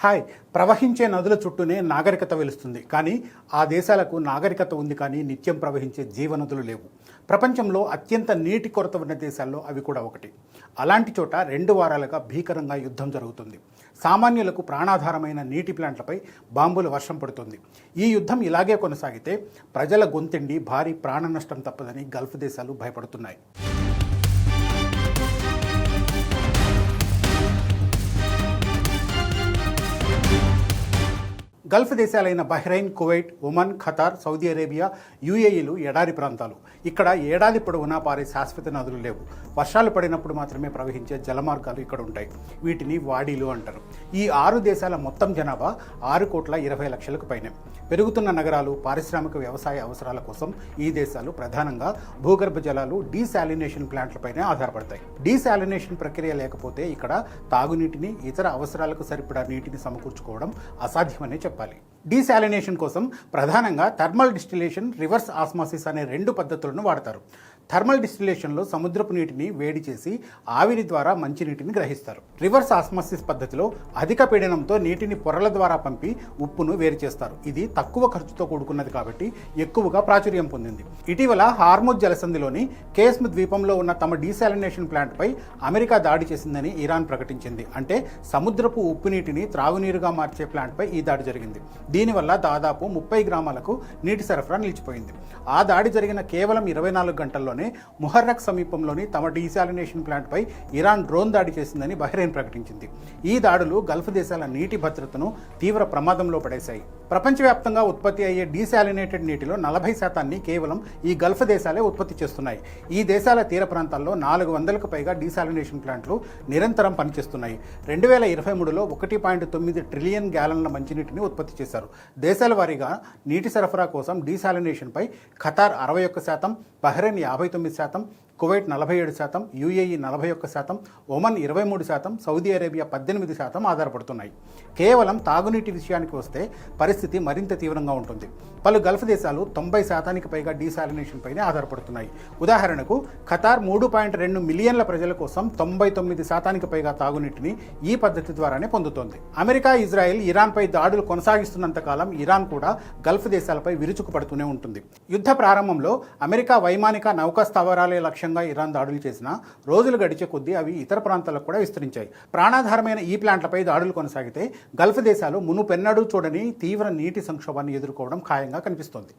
Hi. ప్రవహించే నదుల చుట్టూనే నాగరికత వెలుస్తుంది. కానీ ఆ దేశాలకు నాగరికత ఉంది, కానీ నిత్యం ప్రవహించే జీవనదులు లేవు. ప్రపంచంలో అత్యంత నీటి కొరత ఉన్న దేశాల్లో అవి కూడా ఒకటి. అలాంటి చోట 2 వారాలుగా భీకరంగా యుద్ధం జరుగుతుంది. సామాన్యులకు ప్రాణాధారమైన నీటి ప్లాంట్లపై బాంబుల వర్షం పడుతుంది. ఈ యుద్ధం ఇలాగే కొనసాగితే ప్రజల గొంతెండి భారీ ప్రాణ నష్టం తప్పదని గల్ఫ్ దేశాలు భయపడుతున్నాయి. గల్ఫ్ దేశాలైన Bahrain, Kuwait, Oman, Qatar, Saudi Arabia, యుఏఈలు ఎడారి ప్రాంతాలు. ఇక్కడ ఏడాది పొడవునా పారే శాశ్వత నదులు లేవు. వర్షాలు పడినప్పుడు మాత్రమే ప్రవహించే జలమార్గాలు ఇక్కడ ఉంటాయి. వీటిని వాడీలు అంటారు. ఈ 6 దేశాల మొత్తం జనాభా 6,20,00,000కు పైనే. పెరుగుతున్న నగరాలు, పారిశ్రామిక వ్యవసాయ అవసరాల కోసం ఈ దేశాలు ప్రధానంగా భూగర్భ జలాలు, డీశాలినేషన్ ప్లాంట్లపైనే ఆధారపడతాయి. డీశాలినేషన్ ప్రక్రియ లేకపోతే ఇక్కడ తాగునీటిని, ఇతర అవసరాలకు సరిపడా నీటిని సమకూర్చుకోవడం అసాధ్యమనే చెప్పాలి. డీశాలినేషన్ కోసం ప్రధానంగా థర్మల్ డిస్టిలేషన్, రివర్స్ ఆస్మాసిస్ అనే 2 పద్ధతులను వాడతారు. థర్మల్ డిస్టిలేషన్లో సముద్రపు నీటిని వేడి చేసి ఆవిరి ద్వారా మంచినీటిని గ్రహిస్తారు. రివర్స్ ఆస్మాసిస్ పద్ధతిలో అధిక పీడనంతో నీటిని పొరల ద్వారా పంపి ఉప్పును వేరు చేస్తారు. ఇది తక్కువ ఖర్చుతో కూడుకున్నది కాబట్టి ఎక్కువగా ప్రాచుర్యం పొందింది. ఇటీవల హార్ముజ్ జలసంధిలోని కేస్మ్ ద్వీపంలో ఉన్న తమ డీశాలినేషన్ ప్లాంట్పై అమెరికా దాడి చేసిందని ఇరాన్ ప్రకటించింది. అంటే సముద్రపు ఉప్పు నీటిని త్రాగునీరుగా మార్చే ప్లాంట్పై ఈ దాడి జరిగింది. దీనివల్ల దాదాపు 30 గ్రామాలకు నీటి సరఫరా నిలిచిపోయింది. ఆ దాడి జరిగిన కేవలం 24 గంటల్లోనే ముహర్రక్ సమీపంలోని తమ డీశాలినేషన్ ప్లాంట్పై ఇరాన్ డ్రోన్ దాడి చేసిందని బహ్రెయిన్ ప్రకటించింది. ఈ దాడులు గల్ఫ్ దేశాల నీటి భద్రతను తీవ్ర ప్రమాదంలో పడేశాయి. ప్రపంచవ్యాప్తంగా ఉత్పత్తి అయ్యే డీశాలినేటెడ్ నీటిలో 40% కేవలం ఈ గల్ఫ్ దేశాలే ఉత్పత్తి చేస్తున్నాయి. ఈ దేశాల తీర ప్రాంతాల్లో 400కు పైగా డీశాలినేషన్ ప్లాంట్లు నిరంతరం పనిచేస్తున్నాయి. 2023లో 1.9 ట్రిలియన్ గ్యాలన్ల మంచినీటిని ఉత్పత్తి చేశారు. దేశాల వారీగా నీటి సరఫరా కోసం డీశాలినేషన్పై Qatar 61%, Bahrain 59%, Kuwait 47%, UAE 41%, Oman 23%, Saudi Arabia 18% ఆధారపడుతున్నాయి. కేవలం తాగునీటి విషయానికి వస్తే పరిస్థితి మరింత తీవ్రంగా ఉంటుంది. పలు గల్ఫ్ దేశాలు 90%కి పైగా డీశాలినేషన్ పైనే ఆధారపడుతున్నాయి. ఉదాహరణకు ఖతార్ 3.2 మిలియన్ల ప్రజల కోసం 99%కి పైగా తాగునీటిని ఈ పద్ధతి ద్వారానే పొందుతోంది. అమెరికా, ఇజ్రాయెల్, ఇరాన్పై దాడులు కొనసాగిస్తున్నంత కాలం ఇరాన్ కూడా గల్ఫ్ దేశాలపై విరుచుకుపడుతూనే ఉంటుంది. యుద్ధ ప్రారంభంలో అమెరికా వైమానిక నౌకా స్థావరాలే లక్ష్యంగా ఇరాన్ దాడులు చేసినా రోజులు గడిచే కొద్దీ అవి ఇతర ప్రాంతాలకు కూడా విస్తరించాయి. ప్రాణాధారమైన ఈ ప్లాంట్లపై దాడులు కొనసాగితే గల్ఫ్ దేశాలు మునుపెన్నడూ చూడని తీవ్ర నీటి సంక్షోభాన్ని ఎదుర్కోవడం ఖాయంగా కనిపిస్తోంది.